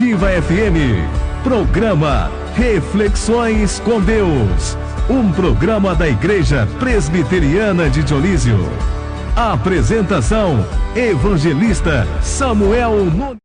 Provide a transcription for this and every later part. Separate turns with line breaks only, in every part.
Ativa FM, programa Reflexões com Deus, um programa da Igreja Presbiteriana de Dionísio. Apresentação, Evangelista Samuel Nunes.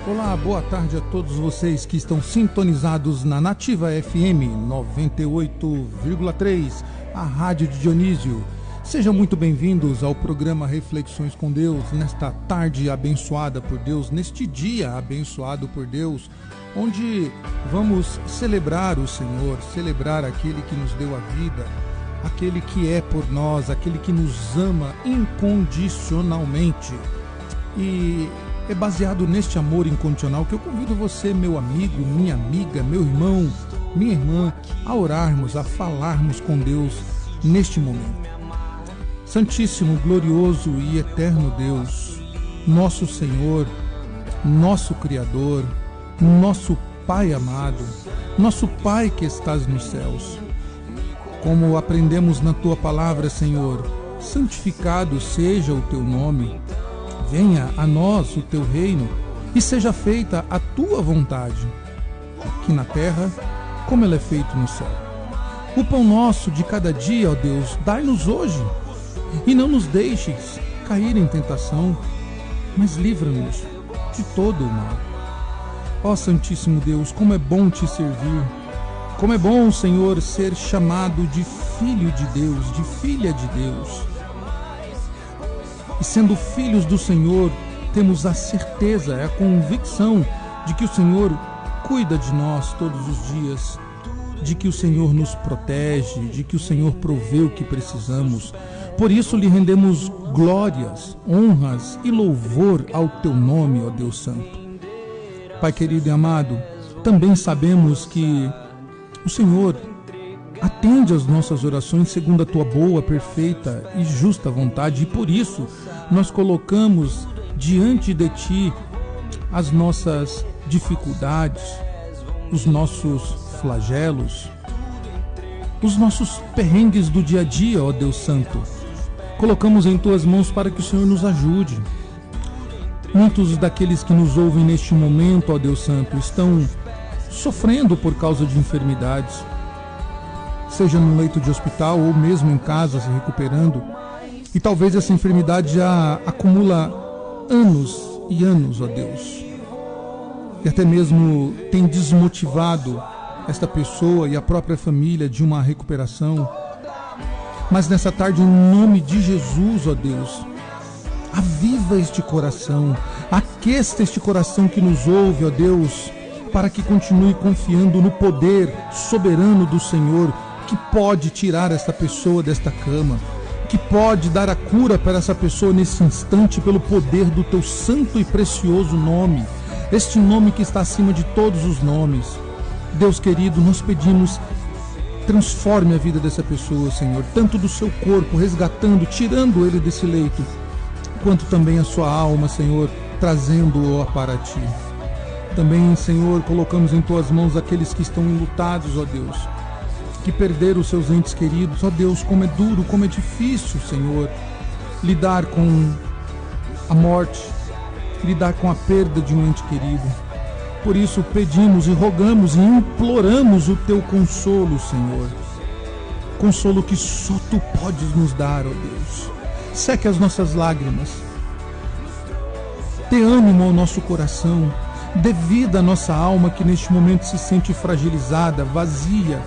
Olá, boa tarde a todos vocês que estão sintonizados na Nativa FM 98,3, a rádio de Dionísio. Sejam muito bem-vindos ao programa Reflexões com Deus, nesta tarde abençoada por Deus, neste dia abençoado por Deus, onde vamos celebrar o Senhor, celebrar aquele que nos deu a vida, aquele que é por nós, aquele que nos ama incondicionalmente. E é baseado neste amor incondicional que eu convido você, meu amigo, minha amiga, meu irmão, minha irmã, a orarmos, a falarmos com Deus neste momento. Santíssimo, glorioso e eterno Deus, nosso Senhor, nosso Criador, nosso Pai amado, nosso Pai que estás nos céus. Como aprendemos na Tua palavra, Senhor, santificado seja o Teu nome. Venha a nós o Teu reino e seja feita a Tua vontade, aqui na terra, como ela é feita no céu. O pão nosso de cada dia, ó Deus, dai-nos hoje, e não nos deixes cair em tentação, mas livra-nos de todo o mal. Ó Santíssimo Deus, como é bom Te servir, como é bom, Senhor, ser chamado de Filho de Deus, de Filha de Deus. E sendo filhos do Senhor, temos a certeza, a convicção de que o Senhor cuida de nós todos os dias, de que o Senhor nos protege, de que o Senhor provê o que precisamos. Por isso lhe rendemos glórias, honras e louvor ao Teu nome, ó Deus Santo. Pai querido e amado, também sabemos que o Senhor atende às nossas orações segundo a Tua boa, perfeita e justa vontade, e por isso nós colocamos diante de Ti as nossas dificuldades, os nossos flagelos, os nossos perrengues do dia a dia, ó Deus Santo. Colocamos em Tuas mãos para que o Senhor nos ajude. Muitos daqueles que nos ouvem neste momento, ó Deus Santo, estão sofrendo por causa de enfermidades, seja no leito de hospital ou mesmo em casa se recuperando, e talvez essa enfermidade já acumula anos e anos, ó Deus, e até mesmo tem desmotivado esta pessoa e a própria família de uma recuperação. Mas nessa tarde, em nome de Jesus, ó Deus, aviva este coração, aqueça este coração que nos ouve, ó Deus, para que continue confiando no poder soberano do Senhor, que pode tirar esta pessoa desta cama, que pode dar a cura para essa pessoa nesse instante pelo poder do Teu santo e precioso nome, este nome que está acima de todos os nomes. Deus querido, nós pedimos, transforme a vida dessa pessoa, Senhor, tanto do seu corpo, resgatando, tirando ele desse leito, quanto também a sua alma, Senhor, trazendo-o para Ti. Também, Senhor, colocamos em Tuas mãos aqueles que estão enlutados, ó Deus, que perderam os seus entes queridos. Ó Deus, como é duro, como é difícil, Senhor, lidar com a morte, lidar com a perda de um ente querido. Por isso pedimos e rogamos e imploramos o Teu consolo, Senhor. Consolo que só Tu podes nos dar, ó Deus. Seque as nossas lágrimas. dê ânimo ao nosso coração, dê vida à nossa alma que neste momento se sente fragilizada, vazia,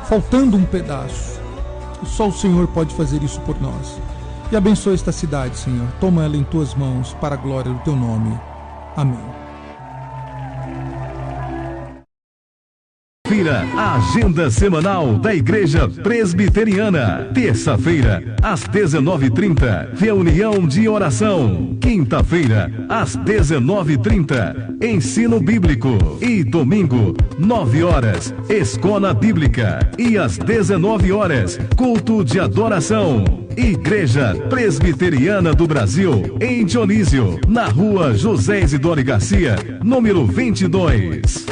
faltando um pedaço. Só o Senhor pode fazer isso por nós. E abençoa esta cidade, Senhor. Toma ela em tuas mãos para a glória do teu nome. Amém.
A agenda semanal da Igreja Presbiteriana. Terça-feira, às 19h30, reunião de oração. Quinta-feira, às 19h30, ensino bíblico. E domingo, 9h, escola bíblica. E às 19h, culto de adoração. Igreja Presbiteriana do Brasil, em Dionísio, na rua José Isidore Garcia, número 22.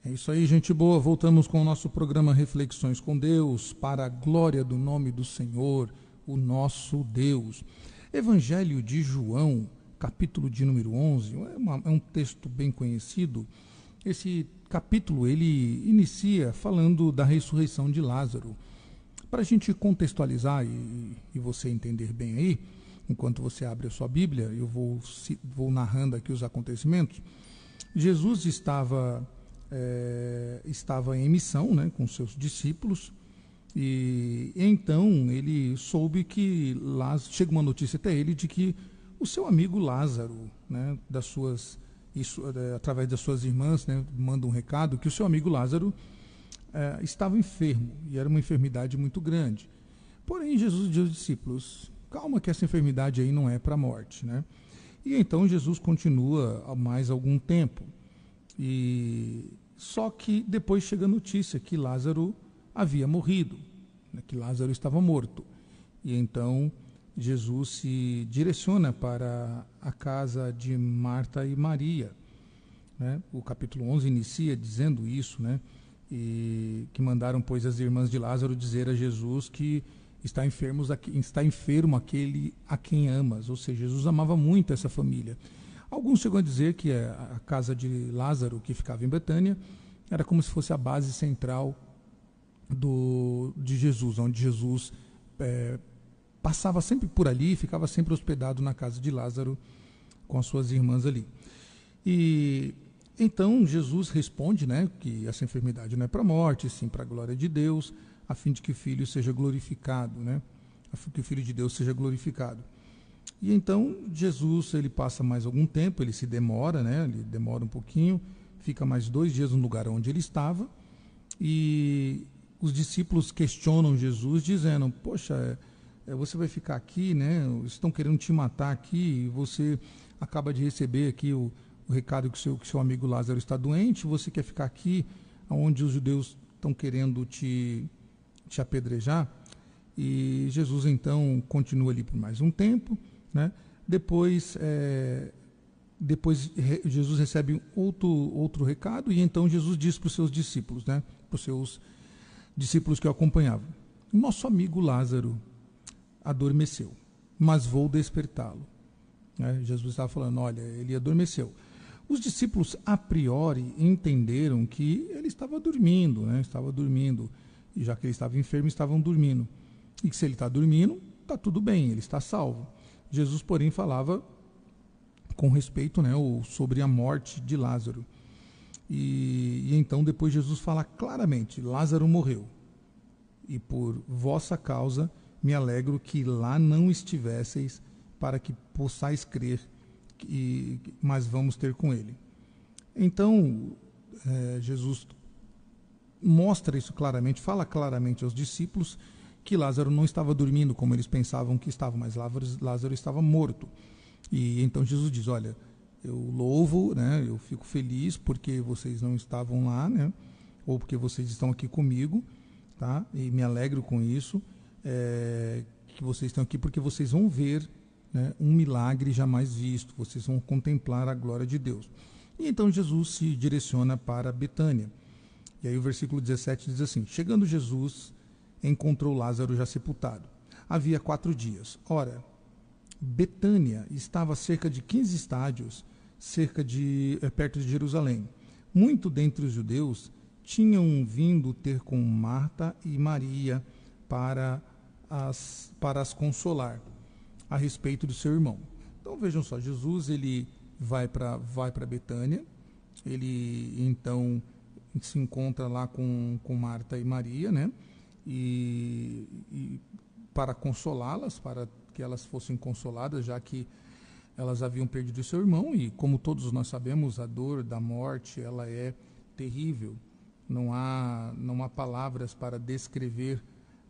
Isso aí, gente boa, voltamos com o nosso programa Reflexões com Deus, para a glória do nome do Senhor, o nosso Deus. Evangelho de João, capítulo de número 11, é um texto bem conhecido. Esse capítulo, ele inicia falando da ressurreição de Lázaro. Para a gente contextualizar e você entender bem aí, enquanto você abre a sua Bíblia, eu vou narrando aqui os acontecimentos. Jesus estava em missão, né, com seus discípulos, e então ele soube que chega uma notícia até ele de que o seu amigo Lázaro, né, através das suas irmãs, né, manda um recado que o seu amigo Lázaro estava enfermo, e era uma enfermidade muito grande. Porém, Jesus diz aos discípulos: calma, que essa enfermidade aí não é para a morte, né? E então Jesus continua há mais algum tempo. Só que depois chega a notícia que Lázaro havia morrido, né, que Lázaro estava morto. E então Jesus se direciona para a casa de Marta e Maria, né? O capítulo 11 inicia dizendo isso, né? E que mandaram, pois, as irmãs de Lázaro dizer a Jesus que está enfermo aquele a quem amas. Ou seja, Jesus amava muito essa família. Alguns chegam a dizer que a casa de Lázaro, que ficava em Betânia, era como se fosse a base central de Jesus, onde Jesus passava sempre por ali, ficava sempre hospedado na casa de Lázaro com as suas irmãs ali. E então Jesus responde, né, que essa enfermidade não é para a morte, sim para a glória de Deus, a fim de que o Filho seja glorificado, né? A fim de que o Filho de Deus seja glorificado. E então Jesus, ele passa mais algum tempo, ele se demora, né? Ele demora um pouquinho, fica mais 2 dias no lugar onde ele estava, e os discípulos questionam Jesus, dizendo: poxa, você vai ficar aqui, né? Estão querendo te matar aqui, e você acaba de receber aqui o recado que seu amigo Lázaro está doente, você quer ficar aqui onde os judeus estão querendo te apedrejar? E Jesus então continua ali por mais um tempo, né? Depois Jesus recebe outro recado, e então Jesus diz para os seus discípulos, né, para os seus discípulos que o acompanhavam: nosso amigo Lázaro adormeceu, mas vou despertá-lo. Jesus estava falando: olha, ele adormeceu. Os discípulos a priori entenderam que ele estava dormindo, né, e já que ele estava enfermo, estavam dormindo. E que se ele está dormindo, está tudo bem, ele está salvo. Jesus, porém, falava com respeito, né, sobre a morte de Lázaro. E então depois Jesus fala claramente: Lázaro morreu, e por vossa causa me alegro que lá não estivesseis, para que possais crer, mas vamos ter com ele. Então Jesus mostra isso claramente, fala claramente aos discípulos que Lázaro não estava dormindo como eles pensavam que estava, mas Lázaro estava morto. E então Jesus diz: olha, eu louvo, né, eu fico feliz porque vocês não estavam lá, né, ou porque vocês estão aqui comigo, tá? E me alegro com isso, que vocês estão aqui, porque vocês vão ver, né, um milagre jamais visto, vocês vão contemplar a glória de Deus. E então Jesus se direciona para Betânia. E aí o versículo 17 diz assim: chegando Jesus, encontrou Lázaro já sepultado. Havia 4 dias. Ora, Betânia estava a cerca de 15 estádios, perto de Jerusalém. Muito dentre os judeus tinham vindo ter com Marta e Maria para as consolar. a respeito do seu irmão. Então vejam só, Jesus ele vai para Betânia, ele então se encontra lá com Marta e Maria, né? E para consolá-las, para que elas fossem consoladas, já que elas haviam perdido o seu irmão, e como todos nós sabemos, a dor da morte, ela é terrível. Não há palavras para descrever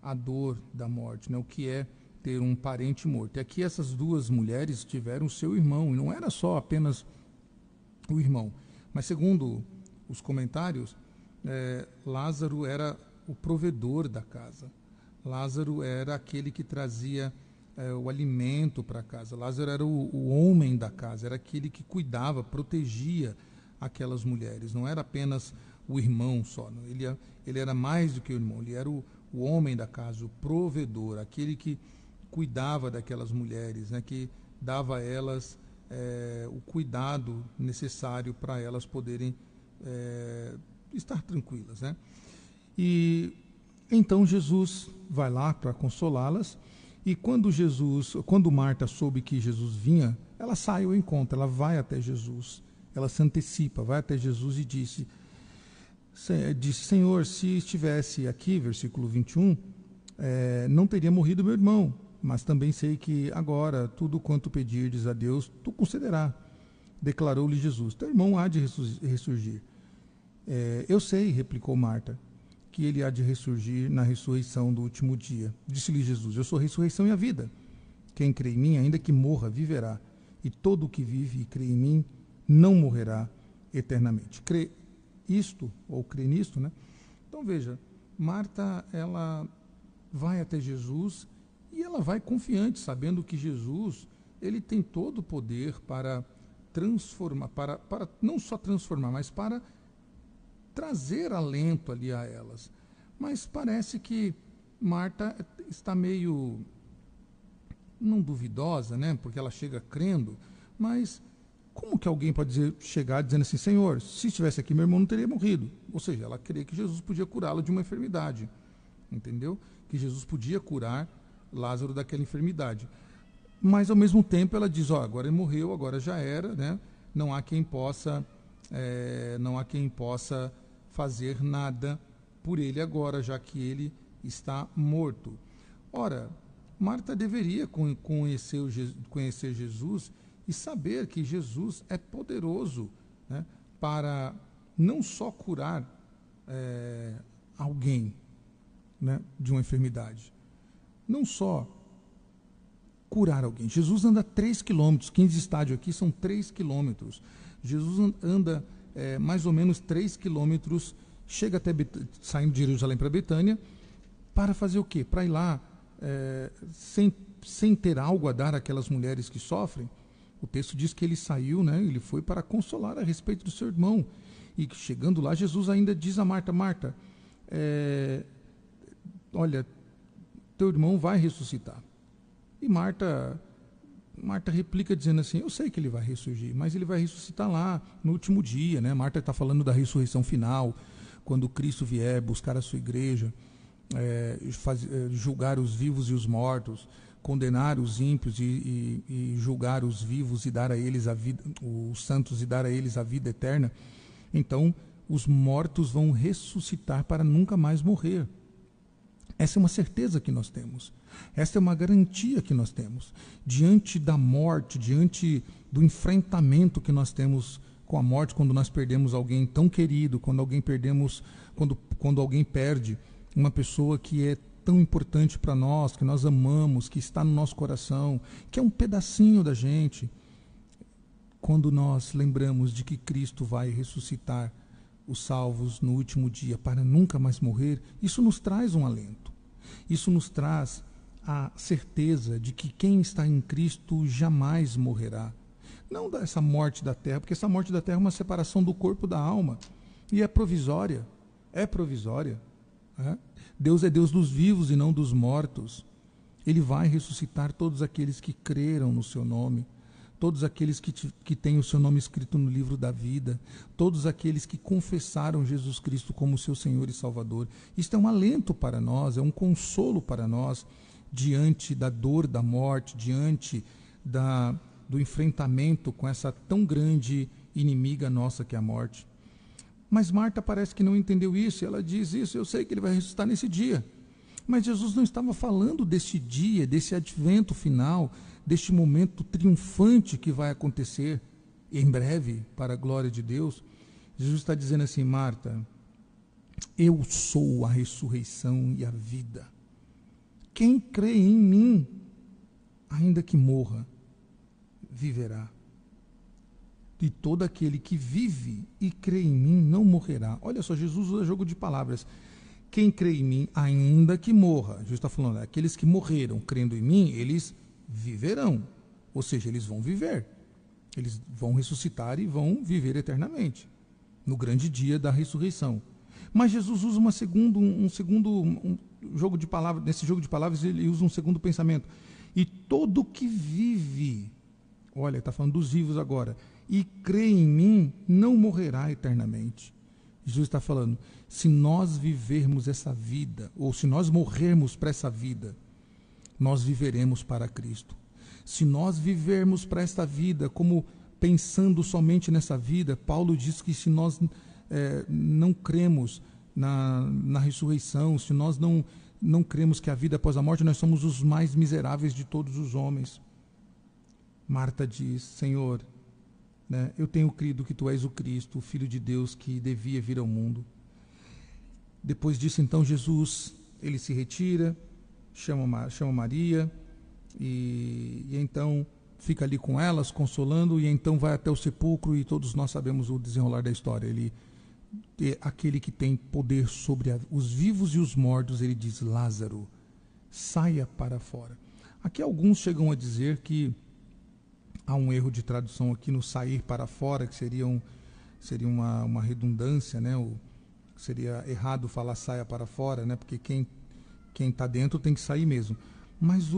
a dor da morte, né? O que é ter um parente morto. E aqui essas duas mulheres tiveram o seu irmão, e não era só apenas o irmão, mas segundo os comentários, Lázaro era o provedor da casa. Lázaro era aquele que trazia o alimento para a casa. Lázaro era o homem da casa, era aquele que cuidava, protegia aquelas mulheres. Não era apenas o irmão só, não. Ele era mais do que o irmão, ele era o homem da casa, o provedor, aquele que cuidava daquelas mulheres, né, que dava a elas o cuidado necessário para elas poderem estar tranquilas, né? E então Jesus vai lá para consolá-las, e quando Marta soube que Jesus vinha, ela sai ao encontro, ela vai até Jesus, ela se antecipa, vai até Jesus e disse, Senhor, se estivesse aqui, versículo 21, não teria morrido meu irmão, mas também sei que agora tudo quanto pedirdes a Deus, tu concederá. Declarou-lhe Jesus, teu irmão há de ressurgir. Eu sei, replicou Marta, que ele há de ressurgir na ressurreição do último dia. Disse-lhe Jesus, eu sou a ressurreição e a vida. Quem crê em mim, ainda que morra, viverá. E todo o que vive e crê em mim, não morrerá eternamente. Crê isto, ou crê nisto, né? Então veja, Marta, ela vai até Jesus e ela vai confiante, sabendo que Jesus, ele tem todo o poder para transformar, para não só transformar, mas para trazer alento ali a elas. Mas parece que Marta está meio, não duvidosa, né? Porque ela chega crendo, mas como que alguém pode chegar dizendo assim, Senhor, se estivesse aqui meu irmão não teria morrido? Ou seja, ela queria que Jesus podia curá-lo de uma enfermidade, entendeu? Que Jesus podia curar Lázaro daquela enfermidade. Mas ao mesmo tempo ela diz, agora ele morreu, agora já era, né? Não há quem possa fazer nada por ele agora, já que ele está morto. Ora, Marta deveria conhecer Jesus e saber que Jesus é poderoso, né, para não só curar alguém, né, de uma enfermidade, não só curar alguém. Jesus anda 3 quilômetros, 15 estádios aqui são 3 quilômetros. Jesus anda mais ou menos 3 quilômetros, chega até saindo de Jerusalém para Betânia, para fazer o quê? Para ir lá, sem ter algo a dar àquelas mulheres que sofrem. O texto diz que ele saiu, né, ele foi para consolar a respeito do seu irmão. E chegando lá, Jesus ainda diz a Marta, Marta, olha, teu irmão vai ressuscitar. E Marta replica dizendo assim, eu sei que ele vai ressurgir, mas ele vai ressuscitar lá no último dia, né? Marta está falando da ressurreição final, quando Cristo vier buscar a sua igreja, julgar os vivos e os mortos, condenar os ímpios e julgar os vivos e dar a eles a vida, os santos, e dar a eles a vida eterna. Então os mortos vão ressuscitar para nunca mais morrer. Essa é uma certeza que nós temos. Essa é uma garantia que nós temos. Diante da morte, diante do enfrentamento que nós temos com a morte, quando nós perdemos alguém tão querido, quando alguém perde uma pessoa que é tão importante para nós, que nós amamos, que está no nosso coração, que é um pedacinho da gente, quando nós lembramos de que Cristo vai ressuscitar os salvos no último dia para nunca mais morrer, isso nos traz um alento. Isso nos traz a certeza de que quem está em Cristo jamais morrerá. Não dessa morte da terra, porque essa morte da terra é uma separação do corpo da alma, e é provisória. Deus é Deus dos vivos e não dos mortos. Ele vai ressuscitar todos aqueles que creram no seu nome, todos aqueles que têm o seu nome escrito no livro da vida, todos aqueles que confessaram Jesus Cristo como seu Senhor e Salvador. Isto é um alento para nós, é um consolo para nós, diante da dor da morte, diante do enfrentamento com essa tão grande inimiga nossa que é a morte. Mas Marta parece que não entendeu isso, e ela diz isso: eu sei que ele vai ressuscitar nesse dia. Mas Jesus não estava falando deste dia, desse advento final, deste momento triunfante que vai acontecer em breve, para a glória de Deus. Jesus está dizendo assim: Marta, eu sou a ressurreição e a vida. Quem crê em mim, ainda que morra, viverá. E todo aquele que vive e crê em mim não morrerá. Olha só, Jesus usa jogo de palavras. Quem crê em mim, ainda que morra. Jesus está falando, aqueles que morreram crendo em mim, eles viverão. Ou seja, eles vão viver. Eles vão ressuscitar e vão viver eternamente, no grande dia da ressurreição. Mas Jesus usa um segundo jogo de palavras. Nesse jogo de palavras ele usa um segundo pensamento. E todo que vive, olha, está falando dos vivos agora, e crê em mim, não morrerá eternamente. Jesus está falando, se nós vivermos essa vida, ou se nós morrermos para essa vida, nós viveremos para Cristo. Se nós vivermos para esta vida, como pensando somente nessa vida, Paulo diz que se nós não cremos na ressurreição, se nós não cremos que a vida após a morte, nós somos os mais miseráveis de todos os homens. Marta diz, Senhor, eu tenho crido que Tu és o Cristo, o Filho de Deus que devia vir ao mundo. Depois disso, então, Jesus, ele se retira, chama Maria, e então fica ali com elas, consolando, e então vai até o sepulcro, e todos nós sabemos o desenrolar da história. Aquele que tem poder sobre os vivos e os mortos, ele diz, Lázaro, saia para fora. Aqui alguns chegam a dizer que há um erro de tradução aqui no sair para fora, que seria uma redundância, seria errado falar saia para fora, porque quem está dentro tem que sair mesmo. Mas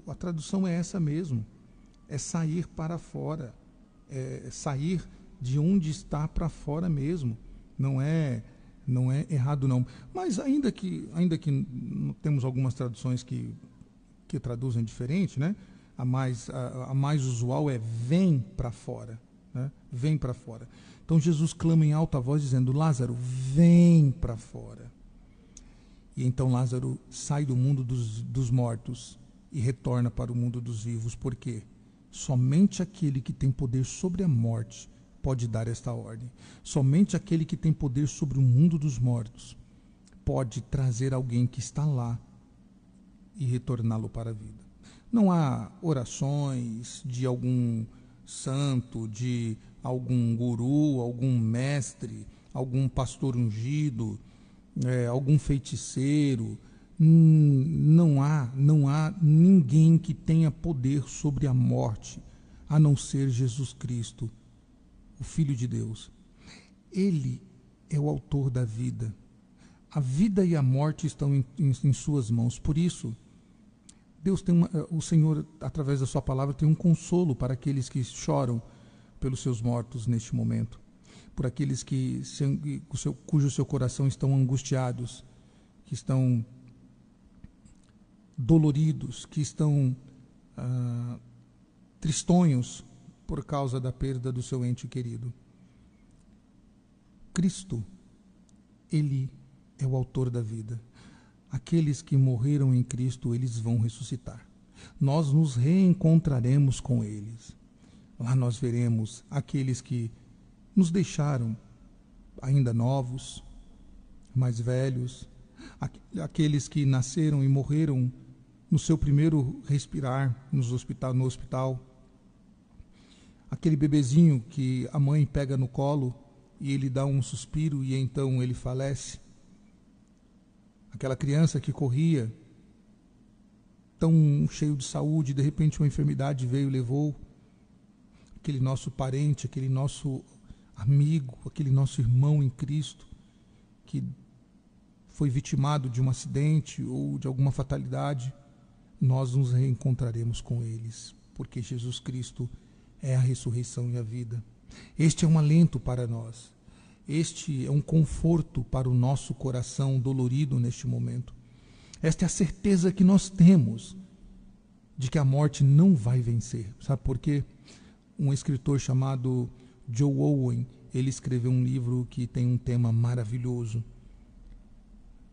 a tradução é essa mesmo, é sair para fora, é sair de onde está para fora mesmo, não é errado não. Mas ainda que temos algumas traduções que traduzem diferente, a mais usual é vem para fora, vem para fora. Então Jesus clama em alta voz dizendo, Lázaro, vem para fora. E então Lázaro sai do mundo dos mortos e retorna para o mundo dos vivos. Por quê? Somente aquele que tem poder sobre a morte pode dar esta ordem. Somente aquele que tem poder sobre o mundo dos mortos pode trazer alguém que está lá e retorná-lo para a vida. Não há orações de algum santo, de algum guru, algum mestre, algum pastor ungido, algum feiticeiro. Não há ninguém que tenha poder sobre a morte, a não ser Jesus Cristo, o Filho de Deus. Ele é o autor da vida. A vida e a morte estão em suas mãos. Por isso, Deus o Senhor, através da sua palavra, tem um consolo para aqueles que choram pelos seus mortos neste momento, por aqueles cujo seu coração estão angustiados, que estão doloridos, que estão tristonhos por causa da perda do seu ente querido. Cristo, Ele é o autor da vida. Aqueles que morreram em Cristo, eles vão ressuscitar. Nós nos reencontraremos com eles. Lá nós veremos aqueles que nos deixaram ainda novos, mais velhos, aqueles que nasceram e morreram no seu primeiro respirar no hospital, aquele bebezinho que a mãe pega no colo e ele dá um suspiro e então ele falece, aquela criança que corria tão cheio de saúde, de repente uma enfermidade veio e levou, aquele nosso parente, aquele nosso amigo, aquele nosso irmão em Cristo que foi vitimado de um acidente ou de alguma fatalidade, nós nos reencontraremos com eles, porque Jesus Cristo é a ressurreição e a vida. Este é um alento para nós, este é um conforto para o nosso coração dolorido neste momento. Esta é a certeza que nós temos de que a morte não vai vencer. Sabe por quê? Um escritor chamado Joe Owen, ele escreveu um livro que tem um tema maravilhoso.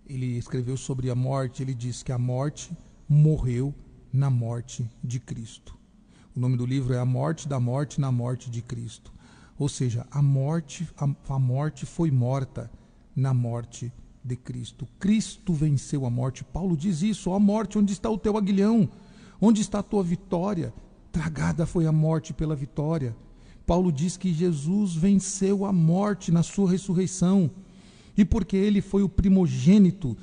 Ele escreveu sobre a morte, ele diz que a morte morreu na morte de Cristo. O nome do livro é A Morte da Morte na Morte de Cristo. Ou seja, a morte foi morta na morte de Cristo. Cristo venceu a morte. Paulo diz isso: ó morte, onde está o teu aguilhão? Onde está a tua vitória? Tragada foi a morte pela vitória. Paulo diz que Jesus venceu a morte na sua ressurreição. E porque ele foi o primogênito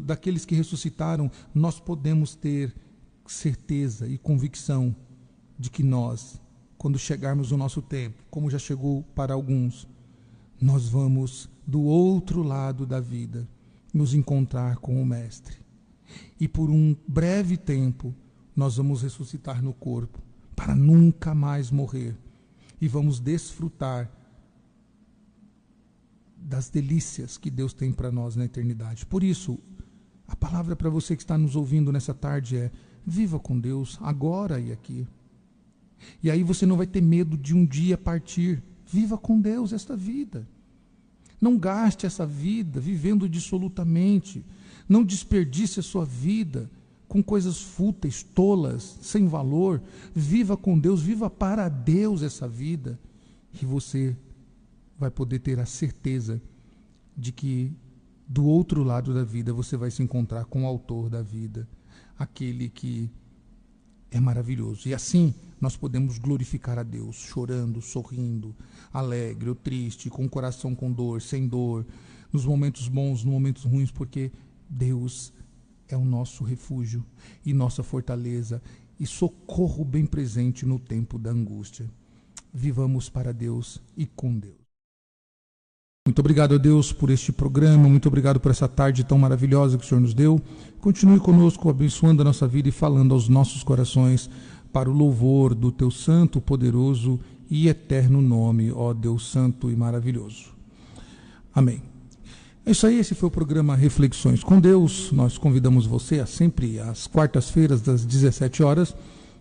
daqueles que ressuscitaram, nós podemos ter certeza e convicção de que nós, quando chegarmos no nosso tempo, como já chegou para alguns, nós vamos do outro lado da vida nos encontrar com o Mestre. E por um breve tempo nós vamos ressuscitar no corpo para nunca mais morrer e vamos desfrutar das delícias que Deus tem para nós na eternidade. Por isso, a palavra para você que está nos ouvindo nessa tarde é: viva com Deus agora e aqui. E aí você não vai ter medo de um dia partir. Viva com Deus esta vida. Não gaste essa vida vivendo dissolutamente. Não desperdice a sua vida com coisas fúteis, tolas, sem valor. Viva com Deus, viva para Deus essa vida. E você vai poder ter a certeza de que do outro lado da vida você vai se encontrar com o autor da vida, aquele que é maravilhoso. E assim nós podemos glorificar a Deus, chorando, sorrindo, alegre ou triste, com o coração com dor, sem dor, nos momentos bons, nos momentos ruins, porque Deus é o nosso refúgio e nossa fortaleza e socorro bem presente no tempo da angústia. Vivamos para Deus e com Deus. Muito obrigado a Deus por este programa, muito obrigado por essa tarde tão maravilhosa que o Senhor nos deu. Continue conosco, abençoando a nossa vida e falando aos nossos corações para o louvor do teu santo, poderoso e eterno nome, ó Deus santo e maravilhoso. Amém. É isso aí, esse foi o programa Reflexões com Deus. Nós convidamos você a sempre às quartas-feiras, das 17 horas,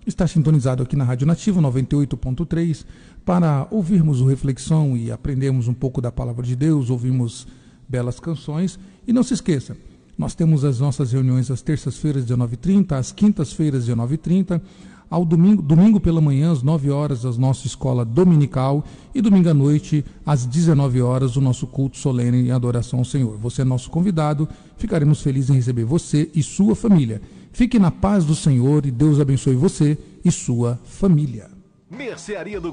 estar sintonizado aqui na Rádio Nativa 98.3 para ouvirmos o Reflexão e aprendermos um pouco da Palavra de Deus, ouvirmos belas canções. E não se esqueça, nós temos as nossas reuniões às terças-feiras, 19h30, às quintas-feiras, 19h30, ao domingo pela manhã, às 9 horas, a nossa escola dominical, e domingo à noite, às 19 horas, o nosso culto solene em adoração ao Senhor. Você é nosso convidado, ficaremos felizes em receber você e sua família. Fique na paz do Senhor e Deus abençoe você e sua família.
Mercearia do